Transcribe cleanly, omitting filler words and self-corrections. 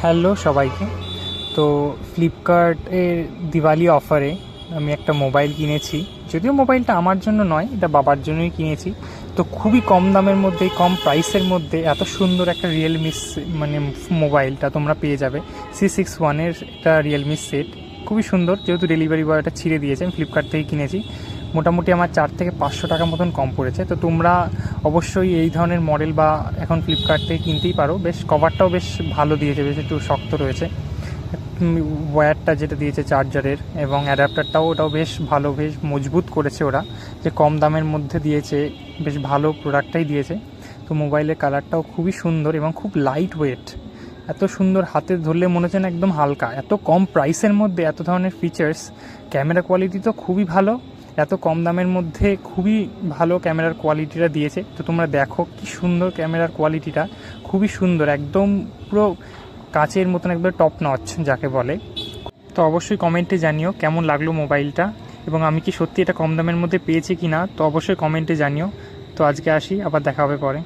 Hello সবাইকে। তো ফ্লিপকার্টের দিওয়ালি অফারে আমি একটা মোবাইল কিনেছি। যদিও মোবাইলটা আমার জন্য নয়, এটা বাবার জন্যই কিনেছি। তো খুবই কম দামের মধ্যে, কম প্রাইসের মধ্যে এত সুন্দর একটা রিয়েলমি মোবাইলটা তোমরা পেয়ে যাবে। C61-এর একটা রিয়েলমি সেট, খুবই সুন্দর। যেহেতু ডেলিভারি বয় এটা ছিঁড়ে দিয়েছে, আমি ফ্লিপকার্ট থেকে কিনেছি। মোটামুটি আমার 4 থেকে 500 টাকা মতন কম পড়েছে। তো তোমরা অবশ্যই এই ধরনের মডেল বা এখন ফ্লিপকার্ট থেকে কিনতেই পারো। বেশ কভারটাও বেশ ভালো দিয়েছে, বেশ একটু শক্ত রয়েছে। ওয়্যারটা যেটা দিয়েছে চার্জারের এবং অ্যাডাপ্টারটাও, ওটাও বেশ ভালো, বেশ মজবুত করেছে ওরা। যে কম দামের মধ্যে দিয়েছে, বেশ ভালো প্রোডাক্টটাই দিয়েছে। তো মোবাইলের কালারটাও খুবই সুন্দর এবং খুব লাইট ওয়েট। এত সুন্দর, হাতে ধরলে মনে হচ্ছে না একদম হালকা। এত কম প্রাইসের মধ্যে এত ধরনের ফিচার্স, ক্যামেরা কোয়ালিটি তো খুবই ভালো। এত কম দামের মধ্যে খুবই ভালো ক্যামেরার কোয়ালিটিটা দিয়েছে। তো তোমরা দেখো কি সুন্দর ক্যামেরার কোয়ালিটিটা, খুবই সুন্দর, একদম পুরো কাচের মতন, একদম টপ নচ যাকে বলে। তো অবশ্যই কমেন্টে জানিও কেমন লাগলো মোবাইলটা, এবং আমি কি সত্যি এটা কম দামের মধ্যে পেয়েছি কি না, তো অবশ্যই কমেন্টে জানিও। তো আজকে আসি, আবার দেখা হবে পরে।